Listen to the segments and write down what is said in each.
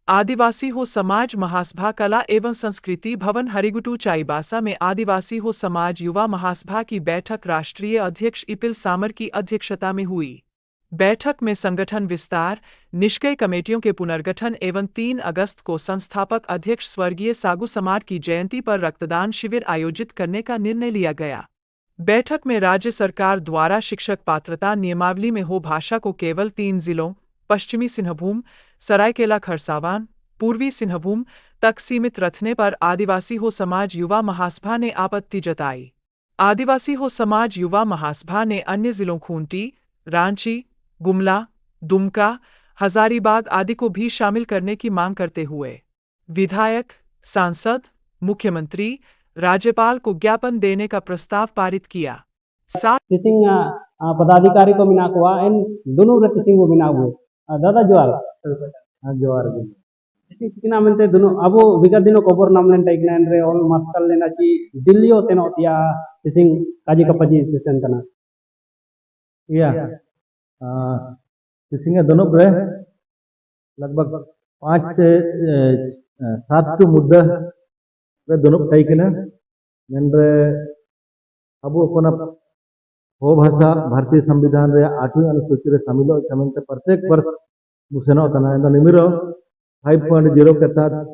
आदिवासी हो समाज महासभा कला एवं संस्कृति भवन हरिगुटू चाईबासा में आदिवासी हो समाज युवा महासभा की बैठक राष्ट्रीय अध्यक्ष इपिल सामर की अध्यक्षता में हुई। बैठक में संगठन विस्तार, निष्क्रिय कमेटियों के पुनर्गठन एवं 3 अगस्त को संस्थापक अध्यक्ष स्वर्गीय सागु समार की जयंती पर रक्तदान शिविर आयोजित करने का निर्णय लिया गया। बैठक में राज्य सरकार द्वारा शिक्षक पात्रता नियमावली में हो भाषा को केवल 3 जिलों पश्चिमी सिंहभूम, सरायकेला खरसावान, पूर्वी सिंहभूम तक सीमित रखने पर आदिवासी हो समाज युवा महासभा ने आपत्ति जताई। आदिवासी हो समाज युवा महासभा ने अन्य जिलों खूंटी, रांची, गुमला, दुमका, हजारीबाग आदि को भी शामिल करने की मांग करते हुए विधायक, सांसद, मुख्यमंत्री, राज्यपाल को ज्ञापन देने का प्रस्ताव पारित किया। टिचिंग पदाधिकारी को मिना हुआ इन दोनों रे टिचिंग को मिना हुए दादा जोहार जोहार किना मेनते दोनों अबो विगत दिनों खबर नाम लेन टाइक नाइन रे ऑल मास्टर लेना की दिल्ली होते न होतिया टिचिंग काजी कपजी सिस्टम तना या टिचिंग दोनों रे लगभग 5 से 7 के मुद्दा रे दोनों टाइक ना मेनरे अबो कोना हो भाषा भारतीय संविधान रे 8वीं अनुसूची रे शामिल हो प्रत्येक वर्ष बुसेनो तना निमिरो 5.0 के तहत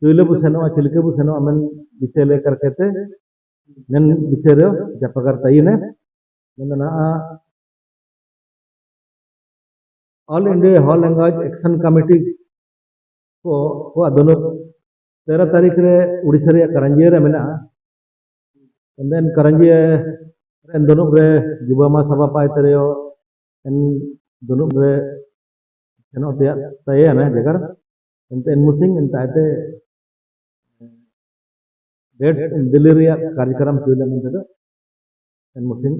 चुइले बुसेनो चिलके बुसेनो अमन विषय लेकर कहते नन विषय रे जपकर तई ने नना all India hall language action committee को दोनों 13 तारीख रे उड़ीसा रे करंजी रे मेना एंड करंजी इन दोनों रे युवा महासभा पाए तेरे इन दोनों रे चनो तय है ना जगह इनते इन मुसिंग इन ताते डेट दिल्ली रे कार्यक्रम चुइले मंते तो इन मुसिंग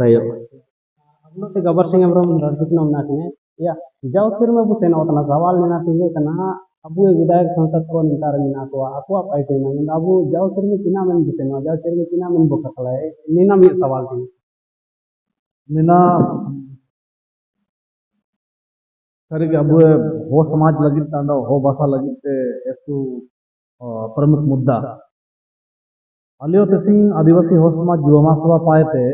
तय अगलो ते गबर सिंह हमरो राजनीति नाम नाचने या जाओ फिर में बुसेना उतना सवाल लेना चाहिए कना अबु विधायक संसद को निकार मिना को आपो पाइटे ना अबु जाओ फिर में किना मन बुसेना जाओ फिर में किना मन बकला है नीना में सवाल थी नीना सर के अबु हो समाज लगी तांडो हो भाषा लगी ते ऐसु प्रमुख मुद्दा अलियो ते आदिवासी हो समाज युवा महासभा पाए थे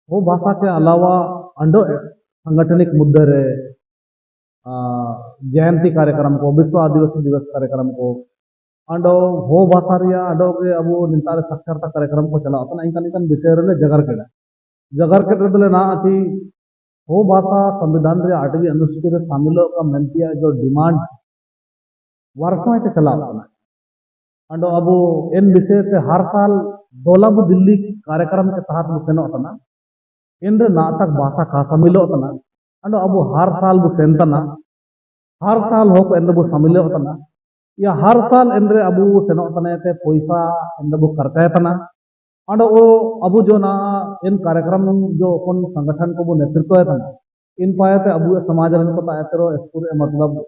वो भाषा के अलावा अंडो संगठनिक मुद्दे रे जयंती कार्यक्रम को विश्व आदिवासी दिवस कार्यक्रम को अंडो हो भाषा रिया अंडो के अब निंतारे साक्षरता कार्यक्रम को चला अपना इनका विषय रे जगर के दले ना थी हो भाषा संविधान रे 8वीं अनुसूची रे शामिल का मेंतिया जो डिमांड वर्षों से चला अपना अंडो अब इन विषय से हर साल दोलाबु दिल्ली कार्यक्रम के तहत सेनो तना इन रे नाटक भाषा का शामिल तना अंडो अब हर साल बु सेंतना हर साल हो इन बु शामिल तना या हर साल इन रे अबु सेनो तना ते पैसा इन बु खर्चा तना अंडो ओ अबु जो ना इन कार्यक्रम जो कौन संगठन को वो नेतृत्व तना इन पाए थे अबु समाज रन को पाए तेरो पूरे मतलब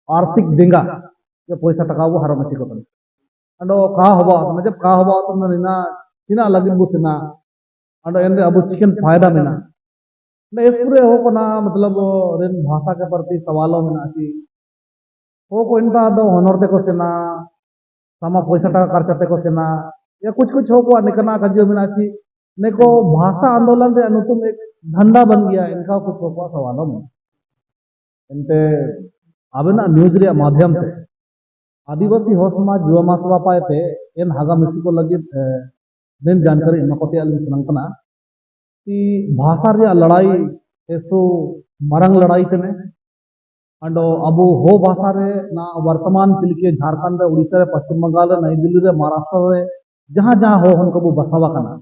आर्थिक देंगा जो पैसा टका वो हर मची को अंडो का होबा मतलब का होबा तो ना चिना लगिन बु सिना अंडो इन रे अबु चिकन फायदा मेना इस पूरे हो को ना मतलब रेन भाषा के प्रति सवालों में नाची हो को इनका दो होनर ते को सेना समा पैसा टका खर्चा को सेना या कुछ हो को निकना कजियो में नाची ने को भाषा आंदोलन रे अनुतुम एक धंधा बन गया इनका कुछ हो को सवालों में इनते आवेना न्यूज रे माध्यम से आदिवासी हो समाज युवा महासभा पाए थे इन हागा मिसी को लगी दिन जानकारी मकोते अलिन संकना कि भाषा रे लड़ाई ऐसो मरंग लड़ाई तने अंडो अबु हो भाषा रे ना वर्तमान पिलके झारखंड रे उड़ीसा रे पश्चिम बंगाल रे नई दिल्ली रे महाराष्ट्र रे जहाँ जहाँ हो हन को बु बसावा कना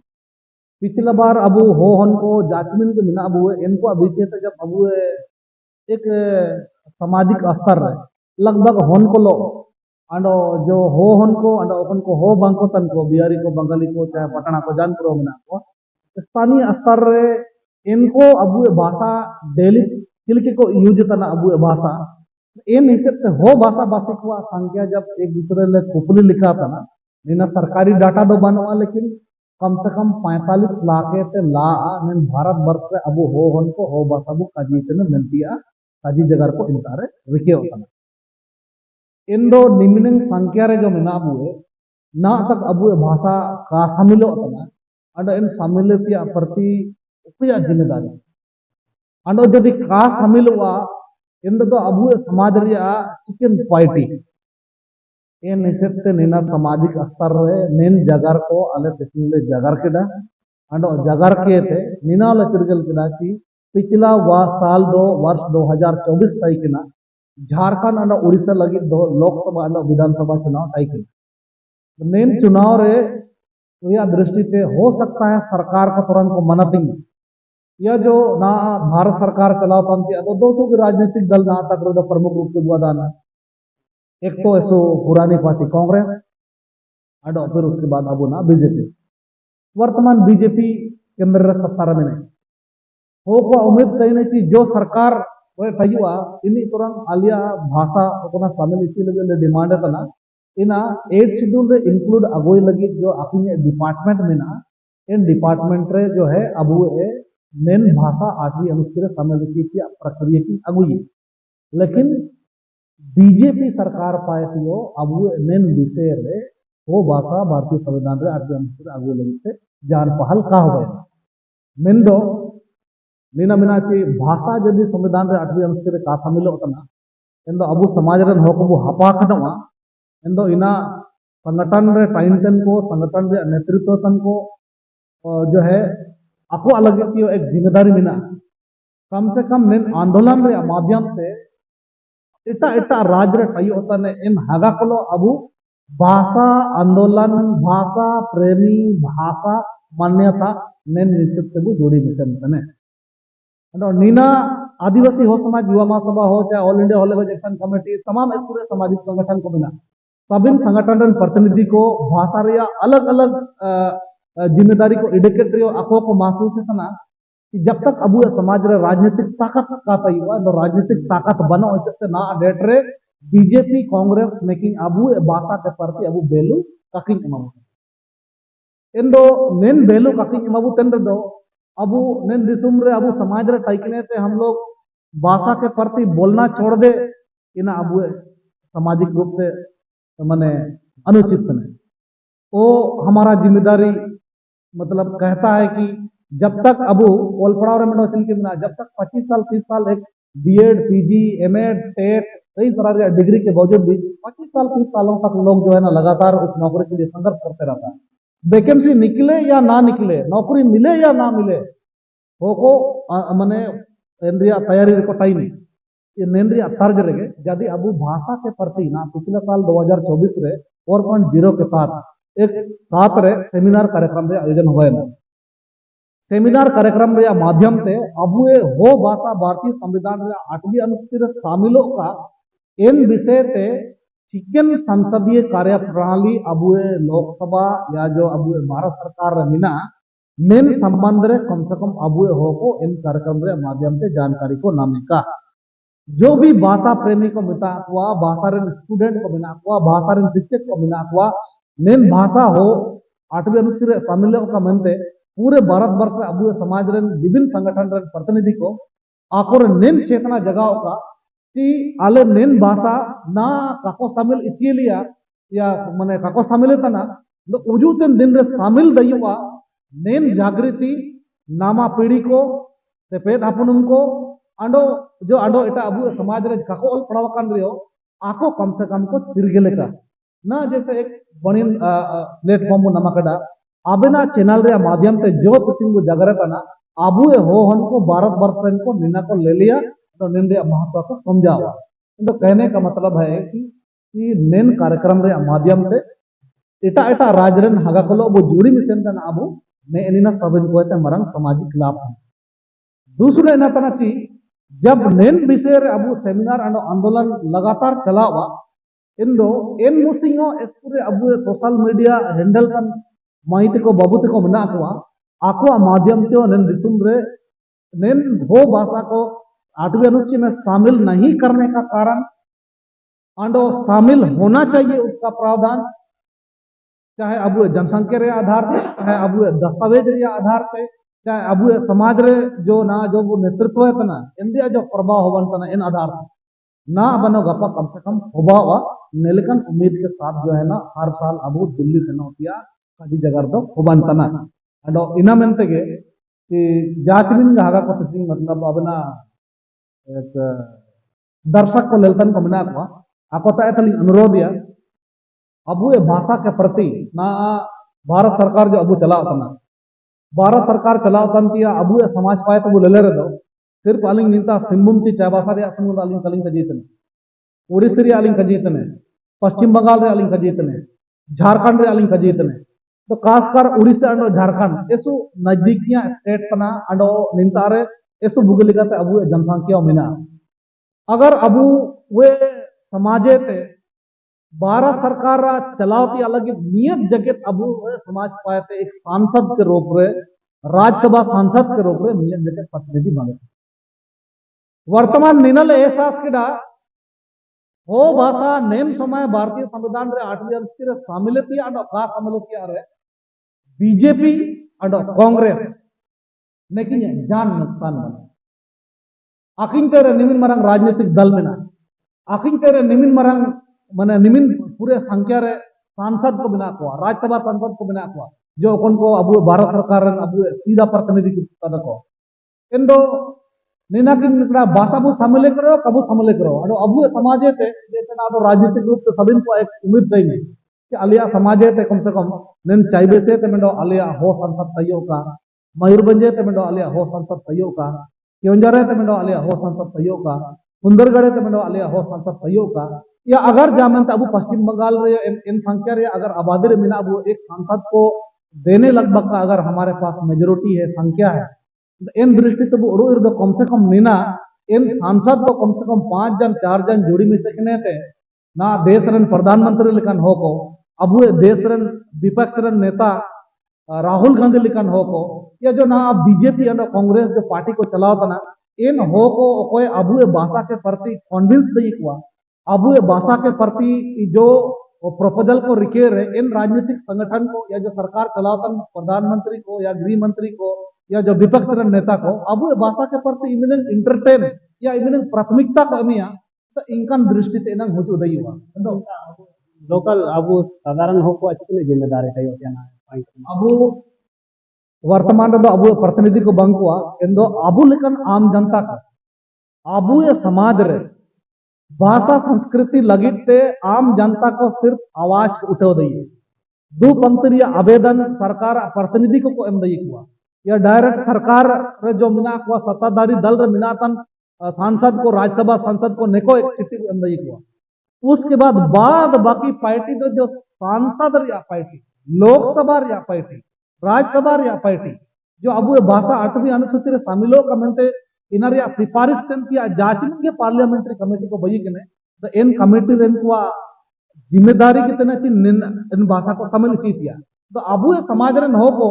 पिछला बार अबु हो हन को जाचमिन के मिना अबु इनको अभी से जब अबु एक सामाजिक स्तर रे लगभग हन को लो अंडो जो हो हन को अंडो अपन को हो बांको तन को बिहारी को बंगाली को चाहे पटना को जानपुर मिना को स्थानीय स्तर रे इनको अबु भाषा डेली चिलके को यूज तना अबु भाषा इन हिसाब से हो भाषा भाषी को संख्या जब एक दूसरे ले कुपली लिखा था ना निना सरकारी डाटा दो बनवा लेकिन कम से कम 45 लाख से ला भारत वर्ष से अबु हो हन को हो भाषा बु काजी से मिलती है काजी जगह को इंतारे रिके होता इन दो निम्न संख्या रे जो मेना बुए ना तक अबु भाषा का शामिलो तना अंडो इन शामिल पिया प्रति उपया जिम्मेदारी अंडो जदि का शामिलवा इन दो अबु समाज रिया चिकन पार्टी इन हिसाब से नीना सामाजिक स्तर रे नेन जगार को अले तिसले जगार केदा अंडो जगार के थे नीना ले तिरगल केदा की पिछला साल दो वर्ष 2024 तय किना झारखंड अंडो उड़ीसा लगी दो लोकसभा अंडो विधानसभा चुनाव तय किना नेन चुनाव रे या दृष्टि से हो सकता है सरकार का तुरंत को मनतिंग यह जो ना भारत सरकार चलाता तो दो के राजनीतिक दल ना तक प्रमुख रूप से हुआ दाना एक तो ऐसो पुरानी पार्टी कांग्रेस और फिर उसके बाद अब ना बीजेपी वर्तमान बीजेपी केंद्र सत्ता में नहीं हो को उम्मीद कहीं नहीं थी जो सरकार वो तयुआ इन्हीं तुरंत आलिया भाषा अपना शामिल इसी लगे डिमांड है ना इना 8 शेड्यूल रे इंक्लूड अगोई लगी जो अपने डिपार्टमेंट में ना इन डिपार्टमेंट रे जो है अब मेन भाषा 8वीं अनुच्छेद शामिल की प्रक्रिया की अगुई लेकिन बीजेपी सरकार पाए थी अब मेन विषय रे वो भाषा भारतीय संविधान रे 8वीं अनुच्छेद अगुई लगी से जान पहल का हो मेन दो मीना मीना की भाषा जदि संविधान रे 8वीं अनुच्छेद का शामिल होता इन दो अब समाज रे हो को हपा खटवा इन दो इना संगठन रे टाइम को संगठन रे नेतृत्व तन को जो है आपको अलग एक जिम्मेदारी मिला कम से कम नेन आंदोलन रे माध्यम से इटा इटा राज्य रे टाई होता ने इन हगा को अब भाषा आंदोलन भाषा प्रेमी भाषा मान्यता नेन निश्चित से जोड़ी मिशन तने नीना आदिवासी हो समाज युवा महासभा हो चाहे ऑल इंडिया होलेगो एक्शन कमेटी तमाम एक पूरे सामाजिक संगठन को मिला सभी संगठन प्रतिनिधि को भाषा रे अलग अलग जिम्मेदारी को इडिकेट आको को महसूस है कि जब तक अब समाज रे राजनीतिक ताकत का तय हुआ तो राजनीतिक ताकत बनो इससे ना डेट रे बीजेपी कांग्रेस मेकिंग अब भाषा के प्रति अब बेलू ककिंग इमामु इन दो नेन बेलू ककिंग इमामु तेंद्र दो अब नेन दिसुम रे अब समाज रे टाइकने से हम लोग भाषा के प्रति बोलना छोड़ दे इना अब सामाजिक रूप से माने अनुचित है वो हमारा जिम्मेदारी मतलब कहता है कि जब तक अब ओलपड़ाव के बिना जब तक 25 साल 30 साल एक बीएड पीजी एमएड टेट कई तरह के डिग्री के बावजूद भी 25 साल 30 सालों तक लोग जो है ना लगातार उस नौकरी के लिए संघर्ष करते रहता है वैकेंसी निकले या ना निकले नौकरी मिले या ना मिले हो को माने तैयारी को टाइम ये नेंद्रिया तर्ज रहे यदि अब भाषा के प्रति ना पिछले साल 2024 रे 4.0 के साथ एक साथ रे सेमिनार कार्यक्रम रे आयोजन हुए ना सेमिनार कार्यक्रम रे माध्यम से अब हो भाषा भारतीय संविधान रे 8वीं अनुच्छेद शामिलों का इन विषय से चिकन संसदीय कार्य प्रणाली अब लोकसभा या जो अब भारत सरकार मिना मेन संबंध रे कम से कम अब हो को इन कार्यक्रम रे माध्यम से जानकारी को नामे का जो भी भाषा प्रेमी को मिता हुआ भाषा रे स्टूडेंट को मिना हुआ भाषा रे शिक्षक को मिना हुआ मेन भाषा हो 8वीं अनुच्छेद शामिल का मनते पूरे भारत वर्ष में अब समाज रे विभिन्न संगठन रे प्रतिनिधि को आकोर नेन चेतना जगाओ का कि आले नेन भाषा ना काको शामिल इचिलिया या माने काको शामिल तना तो उजूतन दिन रे शामिल दयुआ नेन जागृति नामा पीढ़ी को से पेद हपनुम को अंडो जो अंडो इटा अब समाज रे काको ऑल पड़ाव कान रियो आको कम से कम को तिरगेले का ना जैसे एक बणिन प्लेटफॉर्म नमकड़ा आबेना चैनल रे माध्यम से जो तिंगु जगरे तना आबू हो हन को भारत वर्ष को निना को ले लिया तो निंदे महत्व को समझावा तो कहने का मतलब है कि नेन कार्यक्रम रे माध्यम से इटा इटा राजरन हगा को वो जुड़ी मिशन तना आबू ने एनिना सबन को ते मरंग सामाजिक लाभ दूसरे ना तना ची जब नेन विषय रे अब सेमिनार आंदोलन लगातार चलावा इंदो इन मुसिंगो एसपुरे अब social media handle kan might को बाबूते को मना को आको माध्यम से नेन दिसुम रे नेन हो भाषा को 8वीं अनुच्छेद में शामिल नहीं करने का कारण अंडो शामिल होना चाहिए उसका प्रावधान चाहे अब जनसंख्या रे आधार से चाहे अब दस्तावेज रे आधार से चाहे अब समाज रे जो ना जो वो नेतृत्व है तना इंडिया जो प्रभाव होवन तना इन आधार से ना बनो गपा कम से कम होबावा नेलकन उम्मीद के साथ जो है ना हर साल अबू दिल्ली सेनोतिया काजी जगह तो हुबान तना अडो इना मेंते के कि जाचमिन हागा को तिसिंग मतलब अबना एक दर्शक को लेलतन को मिना को आको ता एतली अनुरोध या अबू ए भाषा के प्रति ना भारत सरकार जो अबू चला तना भारत सरकार चला तिया अबू ए समाज पाए तो ले रे दो सिर्फ अलिंग निंता सिम्बुम ची चाबासा रे असंग अलिंग कलिंग कजीतने उड़ीसा रे अलिंग कजीतने पश्चिम बंगाल रे अलिंग कजीतने झारखंड रे अलिंग कजीतने तो खासकर उड़ीसा और झारखंड ऐसु नजदीकिया स्टेट कना अडो निंता रे ऐसु भूगोलिकते अबू ए जनसंख्या मिना अगर अबू वे समाजे ते भारत सरकार चलावती अलग नियत जगत अबू समाज पाए एक सांसद के रूप में राज्यसभा सांसद के रूप में नियत जगत प्रतिनिधि बने वर्तमान निनल एहसास किडा हो भाषा नेम समय भारतीय संविधान रे 8वीं अनुच्छेद रे शामिलती अड का शामिलती रे बीजेपी अड कांग्रेस नेकिन जान नुकसान बने आखिन तेरे निमिन मरंग राजनीतिक दल में ना आखिन तेरे निमिन मरंग माने निमिन पूरे संख्या रे सांसद को बना को राज्यसभा सांसद को बना को जो कौन को अब भारत सरकार अब सीधा प्रतिनिधि को इंदो नीना की निकला भाषा बु सम्मिले करो कबू सम्मिले करो अब समाजे थे जैसे ना तो राजनीतिक रूप से सभी को एक उम्मीद देंगे कि अलिया समाजे थे कम से कम निन चाइबे से ते मेंडो अलिया हो संसद तयो का मयूरभंजे ते मेंडो अलिया हो संसद तयो का केवंझर ते मेंडो अलिया हो संसद तयो का सुंदरगढ़ ते मेंडो अलिया हो संसद तयो का या अगर जामन अब पश्चिम बंगाल रे इन संख्या रे अगर आबादी रे मिना अब एक सांसद को देने लगभग का अगर हमारे पास मेजोरिटी है संख्या है इन दृष्टि से उड़ो कम से कम मीना इन सांसद को कम से कम 5 जन 4 जन जोड़ी में सकने थे ना देश रन प्रधानमंत्री लिखन हो को अब देश रन विपक्ष रन नेता राहुल गांधी लिखन हो को या जो ना बीजेपी और कांग्रेस जो पार्टी को चलाओ था ना इन हो को कोई अब भाषा के प्रति कॉन्विंस नहीं हुआ अब भाषा के प्रति जो प्रपोजल को रिके रहे इन राजनीतिक संगठन को या जो सरकार चलाता प्रधानमंत्री को या गृह मंत्री को या जो विपक्ष नेता को अब भाषा के प्रति इमिनेंट इंटरटेन या इमिनेंट प्राथमिकता को अमिया तो इनका दृष्टि से इनंग हुजु दई हुआ लोकल अब साधारण हो को अच्छी जिम्मेदारी है होते ना अब वर्तमान रे अब प्रतिनिधि को बंक हुआ इंदो अब लेकिन आम जनता का अब ये समाज रे भाषा संस्कृति लगिते आम जनता को सिर्फ आवाज उठो दी दो पंक्ति आवेदन सरकार प्रतिनिधि को एम दई हुआ या डायरेक्ट सरकार रे जो मिना को सत्ताधारी दल रे मिनातन सांसद को राज्यसभा सांसद को नेको एक चिट्ठी एम दई हुआ उसके बाद बाकी पार्टी जो सांसद या पार्टी लोकसभा या पार्टी राज्यसभा या पार्टी जो अब भाषा 8वीं अनुसूची रे शामिलो कमेंटे इनर या सिफारिश तेन किया जांचने के पार्लियामेंट्री कमेटी को बही के तो इन कमेटी रेन को जिम्मेदारी कितने थी इन भाषा को शामिल की दिया तो अब समाज रे हो को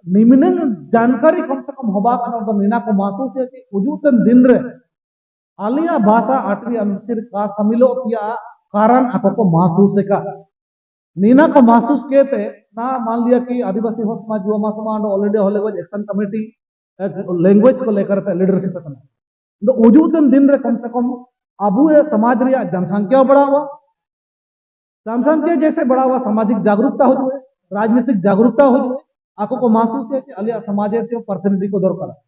निम्न जानकारी कम से कम होबा तो नीना को महसूस है कि उजूतन दिन रे आलिया भाषा 8वीं अनुच्छेद का शामिलो किया कारण आपको को महसूस है का नीना को महसूस कहते ना मान लिया कि आदिवासी हो समाज युवा समाज already language action committee language को लेकर लीडरशिप करना तो उजूतन दिन रे कम से कम अब समाज रे जनसंख्या बढ़ा हुआ जनसंख्या जैसे बढ़ा हुआ सामाजिक जागरूकता हो जाए राजनीतिक जागरूकता हो जाए आपको को महसूस है कि अलिया समाजे से प्रतिनिधि को दौर करा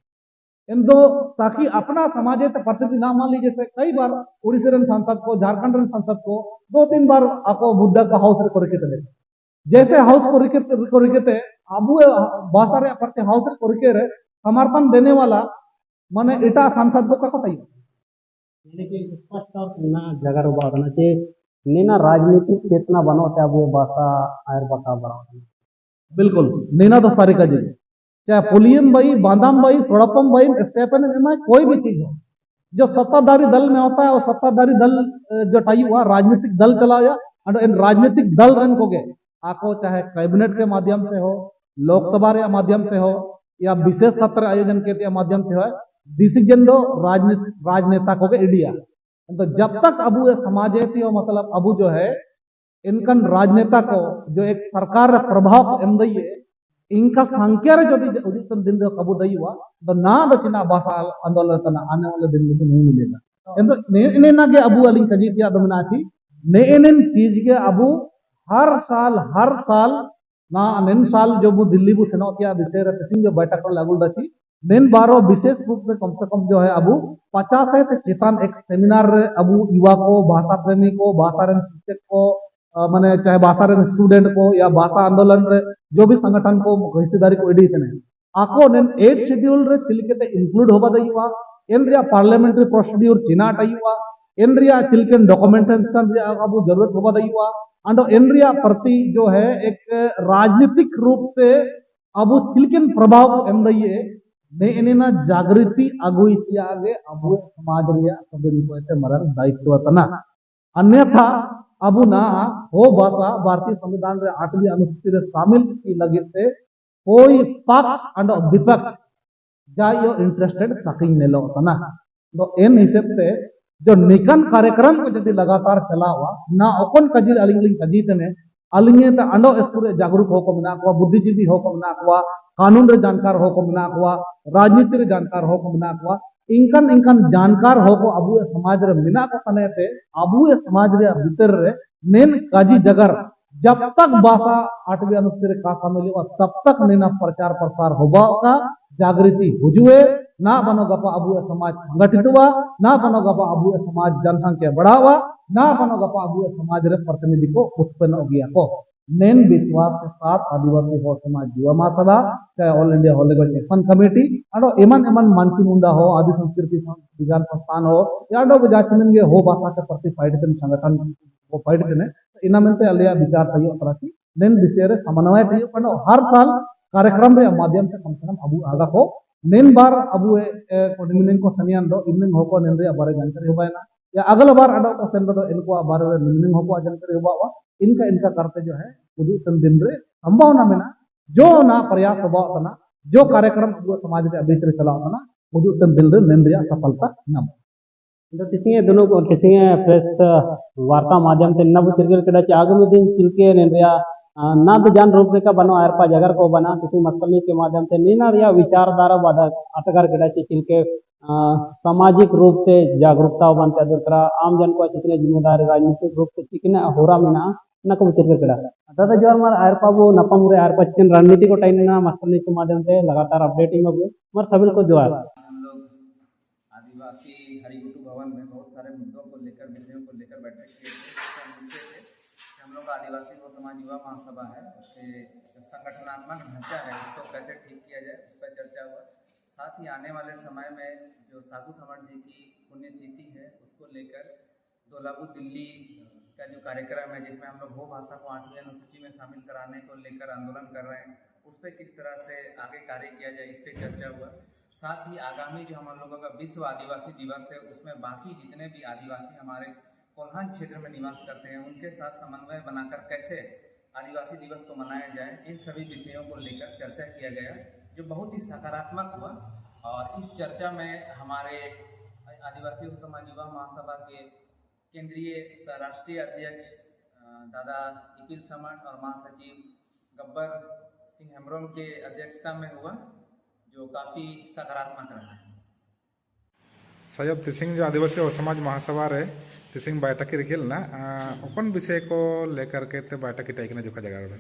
इन दो ताकि अपना समाजे से प्रतिनिधि ना मान लीजिए जैसे कई बार उड़ीसा रन सांसद को झारखंड रन सांसद को 2-3 बार आपको मुद्दा का हाउस को रिके चले जैसे हाउस को रिके अब भाषा रे प्रति हाउस को रिके रे समर्थन देने वाला माने इटा सांसद को कको तई यानी कि स्पष्ट और ना जगह बात कि नीना राजनीतिक चेतना बनो ते अब भाषा आयर भाषा बनाओ बिल्कुल नीना तो सारी का जी चाहे पुलियम भाई बांधाम भाई सोड़पम भाई स्टेपन में कोई भी चीज हो जो सत्ताधारी दल में होता है और सत्ताधारी दल जो टाई हुआ राजनीतिक दल चलाया और इन राजनीतिक दल रन को गए आपको चाहे कैबिनेट के माध्यम से हो लोकसभा के माध्यम से हो या विशेष सत्र आयोजन के माध्यम से हो डिसीजन दो राजनेता को इंडिया तो जब तक अब समाज मतलब अब जो है इनकन राजनेता को जो एक सरकार प्रभाव एम दई इनका संख्या रे जो दिन कबू दई हुआ तो ना तो चिना भाषा आंदोलन आने वाले दिन में नहीं मिलेगा तो ने के अब अली कजी किया दमना थी नेन चीज के अबू हर साल ना नेन साल जो वो दिल्ली बु सेनोतिया विषय रे तिसिंग जो बैठक को लागू दची नेन बारो विशेष रूप में कम से कम जो है अबू 50 से चेतान एक सेमिनार रे अबू युवा को भाषा प्रेमी को भाषा रे शिक्षक को माने चाहे भाषा रे स्टूडेंट को या भाषा आंदोलन रे जो भी संगठन को हिस्सेदारी को इडी तने आको नेन 8 शेड्यूल रे चिलकेते इंक्लूड होबा दयुवा एन रिया पार्लियामेंट्री प्रोसीड्यूर चिनाट अयुवा एन रिया चिलकेन डॉक्यूमेंटेशन रे अबू जरूरत होबा दयुवा अंडो एन रिया प्रति जो है एक राजनीतिक रूप से अबू चिलकेन प्रभाव एम दइए ने एनेना जागृति अगुई आगे अबू समाज रिया सबरी को ऐसे मरन दायित्व तना अन्यथा अबू ना हो भाषा भारतीय संविधान रे 8वीं अनुसूची रे शामिल की लगे से कोई पक्ष अंड विपक्ष जायो इंटरेस्टेड सकिंग नेलो तना तो एन हिसाब से जो निकन कार्यक्रम को यदि लगातार चलावा ना ओपन कजी अलिंग कजी तने अलिंगे त अंडो स्कूल जागरूक हो को मना को बुद्धिजीवी हो को मना को कानून रे जानकार हो को मना को राजनीति रे जानकार हो को मना को इनकन इनकन जानकार हो को अबू समाज रे मिना को तने ते अबू समाज रे भीतर रे नेन काजी जगर जब तक भाषा 8वीं अनुसूची रे का शामिल हो तब तक नेना प्रचार प्रसार होबा का जागृति हुजुए ना बनो गपा अबू समाज संगठित हुआ ना बनो गपा अबू समाज जनसंख्या बढ़ावा ना बनो गपा अबू समाज रे प्रतिनिधि को उत्पन्न हो गया को नेन विश्वास के साथ आदिवासी हो समाज युवा महासभा चाहे ऑल इंडिया हो लेवल एक्शन कमेटी अडो एमन एमन मानसी मुंडा हो आदि संस्कृति विज्ञान संस्थान हो याडो जाचनन के हो भाषा के प्रति फाइट करने संगठन वो फाइट करने इना मेंते अलिया विचार थयो तरह नेन विषय रे समन्वय थयो कनो हर साल कार्यक्रम रे माध्यम से कम अबू आगा को नेन बार अबू कोडिमिनिंग को सनियान दो इवनिंग हो को नेन रे बारे जानकारी होबायना या अगला बार अडो को सेन दो इनको बारे इवनिंग हो को जानकारी होबा इनका इनका करते जो है उदु सन दिन रे संभावना में ना जो ना प्रयास होबा तना जो कार्यक्रम अबू समाज रे अभी चला तना उदु सन दिन रे नेन रे सफलता नम तो तिसिंगे दोनों को तिसिंगे प्रेस वार्ता माध्यम से नब चिरगिल केडा चे आगामी दिन चिलके नेन रिया ना तो जान रूपरेखा बनो आयरपा जगर को बना किसी मक्कली के माध्यम से नीना रिया विचारधारा बाधा अटकर केडा चे चिलके सामाजिक रूप से जागरूकता बनते दूसरा आम जन को चिकने जिम्मेदारी राजनीतिक रूप से चिकने होरा में ना न को चिरगिल केडा दादा जो हमार आयरपा वो नपम रे आयरपा चिकन रणनीति को टाइम ना मक्कली के माध्यम से लगातार अपडेटिंग हो गए मर सभी को जो हम लोग आदिवासी हरिगुटू भवन में बहुत सारे मुद्दों को लेकर विषयों को लेकर बैठक किए थे हम लोग आदिवासी वो समाज युवा महासभा है उसके संगठनात्मक ढांचा है उसको कैसे ठीक किया जाए उस पर चर्चा हुआ साथ ही आने वाले समय में जो साधु समर जी की पुण्यतिथि है उसको लेकर दोलाबू दिल्ली का जो कार्यक्रम है जिसमें हम लोग हो भाषा को 8वीं अनुसूची में शामिल कराने को लेकर आंदोलन कर रहे हैं उस पर किस तरह से आगे कार्य किया जाए इस पर चर्चा हुआ साथ ही आगामी जो हम लोगों का विश्व आदिवासी दिवस है उसमें बाकी जितने भी आदिवासी हमारे कोल्हान क्षेत्र में निवास करते हैं उनके साथ समन्वय बनाकर कैसे आदिवासी दिवस को मनाया जाए इन सभी विषयों को लेकर चर्चा किया गया जो बहुत ही सकारात्मक हुआ और इस चर्चा में हमारे आदिवासी समाज युवा महासभा के केंद्रीय राष्ट्रीय अध्यक्ष दादा इपिल समट और महासचिव गब्बर सिंह हेम्ब्रोम के अध्यक्षता में हुआ जो काफ़ी सकारात्मक रहा है साहब तिसिंग जो आदिवासी और समाज महासभा रे तिसिंग बैठक की रिखेल ना अपन विषय को लेकर के ते बैठक की टाइक ने जो का जगह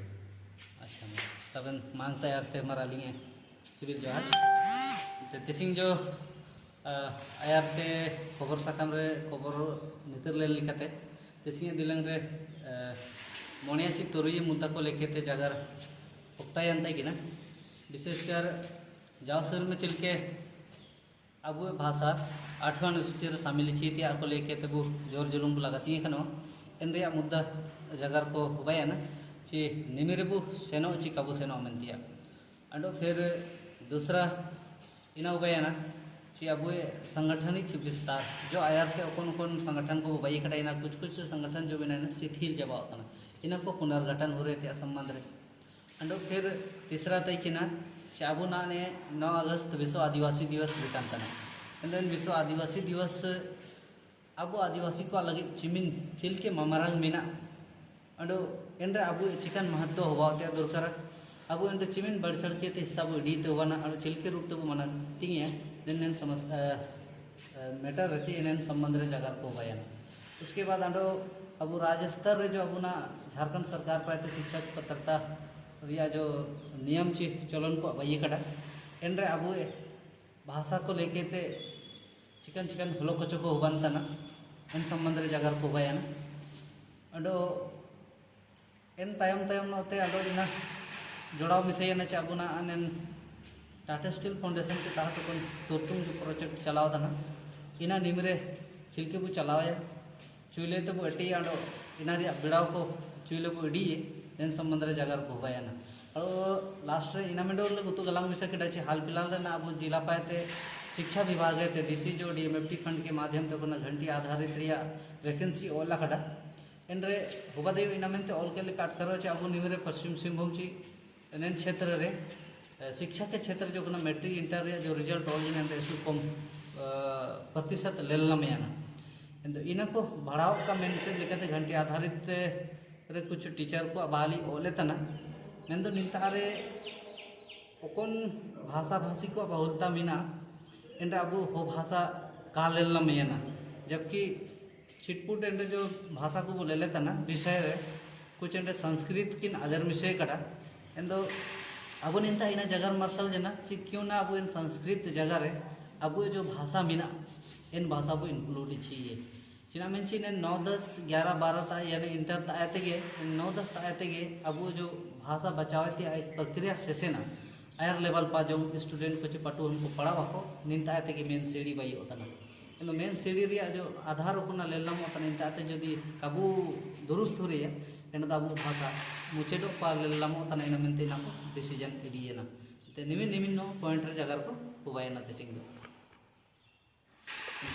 अच्छा सबन मांगता है ते मरा लिए सिविल जोहार तिसिंग जो आयाते खबर साकाम रे खबर नितर ले लिखाते तिसिंग दिलंग रे मोनियासी तुरुई मुद्दा को लेके ते जगह उक्तायंता की ना विशेषकर जावसर में चल के अब भाषा 8वां अनुसूची रे शामिल थी आपको लेके तब जोर जुलूम लगाती है खनो इन रे मुद्दा जगह को हुआ ना ची निमिरबू सेनो ची काबू सेनो मनतिया अंडो फिर दूसरा इना हुआ ना ची अब संगठनिक विस्तार जो आयार के कौन संगठन को हुआ कटा इना कुछ संगठन जो बिना शिथिल जबा इना को पुनर्गठन हो रहे थे संबंध रे अंडो फिर तीसरा तय कि ना चाबू ना ने 9 अगस्त विश्व आदिवासी दिवस बितान विश्व आदिवासी दिवस अब आदिवासी को लगे चिमिन चिल के ममरंग मीना अंडो एंड्रे अब चिकन महत्व हुआ दरकार अब एंड्रे चिमिन बढ़ चढ़ के हिस्सा डी तो हुआ और चिल के रूप तो मना तीन दिन समस्या मैटर रखी इन संबंध रे जगह को हुआ उसके बाद अंडो अब राज्य स्तर रे जो अबुना झारखंड सरकार पाते शिक्षा पात्रता रिया जो नियम ची चलन को बाई कड़ा एनरे अब भाषा को लेके ते चिकन चिकन हुलो कचो को हुबंतना एन संबंध रे जगह को बायना अडो एन तायम तायम नोते अडो इना जोड़ाव मिसय ना चे अबुना अनेन टाटा स्टील फाउंडेशन के तहत कोन तुरतुम जो प्रोजेक्ट चलाव दना इना निमरे छिलके बु चलावया चुले तो बु अटी आडो इना रे बिड़ाव को चुले बु अडी एन संबंध रे जगह को बायना और लास्ट रे इना मेडोर ले गुतु गलांग मिसा के डाचे हाल फिलहाल रे ना अब जिला पाते शिक्षा विभाग है डीसी जो डीएमएफटी फंड के माध्यम से कोना घंटी आधारित रिया वैकेंसी ओला खड़ा एनरे होबादेव इना मेनते ऑल के लिए काट करो चे अब निमरे पश्चिम सिंहभूम ची एन क्षेत्र रे शिक्षा के क्षेत्र जो कोना मैट्रिक इंटर रे जो रिजल्ट ऑल जिन एंते कम प्रतिशत लेलना में आना एंतो इना को बढ़ाव का मेंशन लेकते घंटी आधारित रे कुछ टीचर को बाली ओले तना मेंदो निंतारे ओकोन भाषा भाषी को बहुलता मिना एंड्रे अब हो भाषा का लेलना में ना जबकि छिटपुट एंड्रे जो भाषा को ले लेता ना विषय रे कुछ एंड्रे संस्कृत किन अदर विषय कड़ा एंदो अब निंता इना जगह मार्शल जना ची क्यों ना अब इन संस्कृत जगह रे अब जो भाषा मिना इन भाषा को इंक्लूड चाहिए चिना में ची ने 9 10 11 12 ता यानी इंटर ता आते गे 9 10 ता आते गे अब जो भाषा बचावती प्रक्रिया से ना आयर लेवल पा जो स्टूडेंट को पटु उनको पढ़ावा को निंता आते के मेन सीढ़ी बाई होता ना इन मेन सीढ़ी रिया जो आधार को ना लेलम होता ना इंता आते जदि काबू दुरुस्त हो रही है इन अब भाषा मुचेडो पा लेलम होता ना इन मेनते ना को डिसीजन इडिए ना ते निमिन निमिन नो पॉइंट रे जगह को हुबाय ना ते सिंग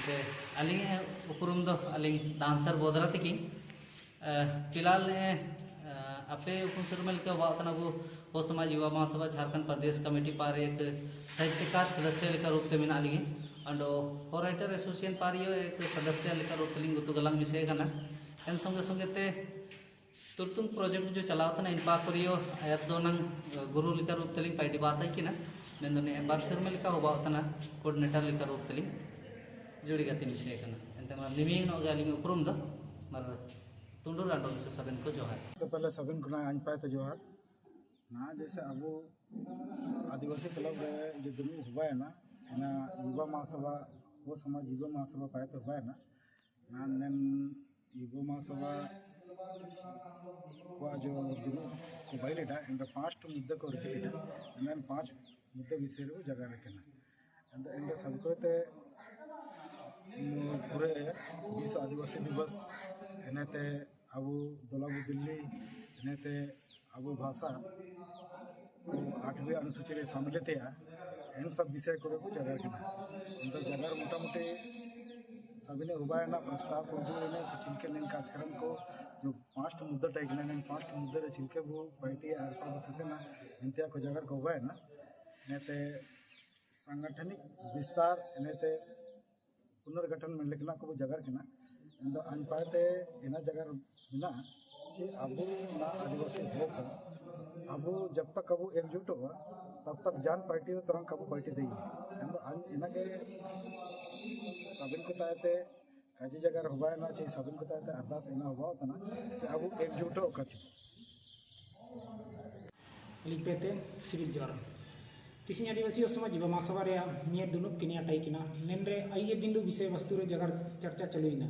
ते अलिंग उपरुम दो अलिंग डांसर बोदरा तकी फिलहाल अपे उपसरमल के वातना वो समाज युवा महासभा झारखंड प्रदेश कमेटी पार एक साहित्यकार सदस्य लेकर रूप में आलिगे अंडो राइटर एसोसिएशन पारियो एक सदस्य लेकर रूप लिंग गुतु गलांग विषय कना एन संगे संगे ते तुरतुम प्रोजेक्ट जो चलावता ना इन पारियो आयत दो नंग गुरु लेकर रूप लिंग पाइडी बात है कि ना नेंदने बार शर्मा लेकर हो बात ना कोऑर्डिनेटर लेकर रूप लिंग जुड़ी गति विषय कना एंते मार निमिंग नो गालिंग उपरुम द मार तुंडुर आंडो से सबन को जोहार सबसे पहले सबन को ना आन पाए तो जोहार ना जैसे अब आदिवासी क्लब जो दुनू हुआ है ना इना युवा महासभा वो समाज युवा महासभा पाए तो हुआ है ना नेन युवा महासभा को जो दुनू को बैलेटा इन 5 मुद्दे को रखेटा इन 5 मुद्दे विषय को जगह रखना इन सबको पूरे विश्व आदिवासी दिवस एनते अब दोलाबू दिल्ली एनते अब भाषा को 8वीं अनुसूची रे शामिलते इन सब विषय को जगह के जगह मोटामुटी सभी ने हुआ है ना प्रस्ताव को जो है चिंके लेन कार्यक्रम को जो 5 मुद्दा टाइप लेन 5 मुद्दे रे चिंके वो पार्टी आर पर से ना इंतिया को जगह को हुआ है ना नेते सांगठनिक विस्तार एनते पुनर्गठन में लिखना को जगह के ना अन पाते इन जगह बिना जे अब ना आदिवासी हो अब जब तक अब एकजुट हुआ तब तक जान पार्टी हो तरह कब पार्टी देगी इन के सबिन को ताते काजी जगह हुआ ना चे सबिन को ताते अरदास इन हुआ होता ना चे अब एकजुट हो कथि लिखते सिविल जोर किसी आदिवासी समाज युवा महासभा नियर दुनुक किनिया टाइकिना नेनरे आइए बिंदु विषय वस्तु रे जगह चर्चा चलुइना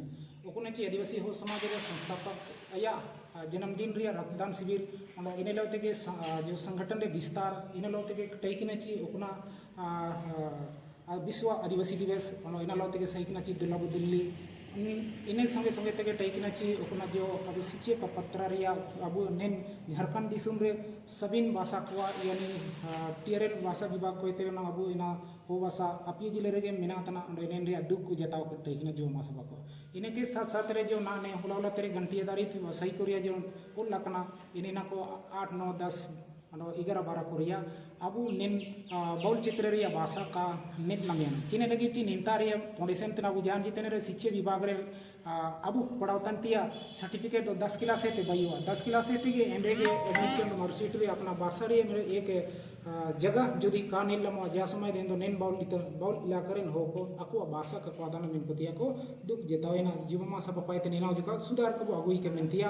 ओकोने ची आदिवासी हो समाज रे संस्थापक आया जन्मदिन रे रक्तदान शिविर और इन लौते के जो संगठन रे विस्तार इन लौते के टाइकिना ची ओकोना विश्व आदिवासी दिवस और इन लौते के सहिकिना ची दुलाबू दिल्ली इन संगे संगे तक टाइकिना ची ओकोना जो अब सिचे पत्र रिया अब नेन झारखंड दिसुम रे सबिन भाषा को यानी टीआरएल भाषा विभाग को ते ना अब इना हो भाषा अपी जिले रे मेना तना नेन रे दुख को जताव को टाइकिना जो महासभा को इने के साथ साथ रे जो ना ने हुलावला तेरे घंटिया दारी थी सही कोरिया जो उन लकना इना को 8 9 10 11 12 कोरिया अब नेन बौल चित्र रे भाषा का नेट लमियन चिने लगी ची निंता रे फाउंडेशन तना बुझान जितने रे शिक्षा विभाग रे अब पढ़ावतन तिया सर्टिफिकेट तो 10 क्लास से ते बइवा 10 क्लास से ते एंडे के एडमिशन मार्कशीट रे अपना भाषा रे एक जगह जुदी का नील लमो जा समय देन दो नेन बाउल इलाका रेन हो को अको भाषा का क्वादान मिन पतिया को दुख जेतावेना जीवमा सब पाए ते नेना जका सुधार को अगुई के मेंतिया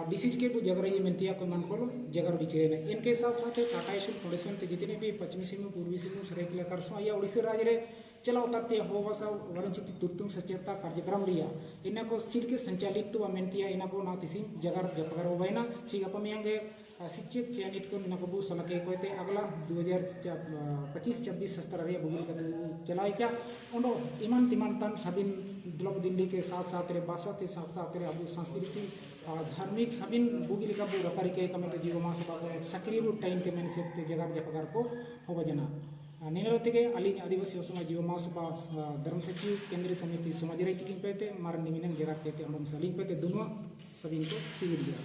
डिसीज के बु जगर ये मेंतिया को मन को जगर बिचे ने इनके साथ साथ टाटा स्टील फाउंडेशन ते जितने भी पश्चिमी सिंहभूम पूर्वी सिंहभूम सरायकेला खरसावां या उड़ीसा राज्य रे चलाओ ताते हो भाषा वरंचित तुर्तुंग सचेता कार्यक्रम लिया इना को स्टील के संचालित तो मेंतिया इना को ना तिसी जगर जपगर होबैना ठीक अपमियांगे शिक्षित चयनित को इना को बु सलके कोते अगला 2025-26 सस्तर रे बुगिल का चलाए क्या उनो ईमान तिमान तन सबिन दुलग दिल्ली के साथ साथ रे भाषा के साथ साथ रे अबु संस्कृति धार्मिक सबिन बुगिल का बु रपारी के कमेंट जीव मास बाग सक्रिय रु टाइम के मैंने से जगर जपगर को होबजना निनरतिगे अली आदिवासी समाज जीव महासभा धर्म सचिव केंद्रीय समिति समाज रे किन पेते मार निमिनन जगह पेते हम सलिंग पेते दोनों सभी को सिविल दिया।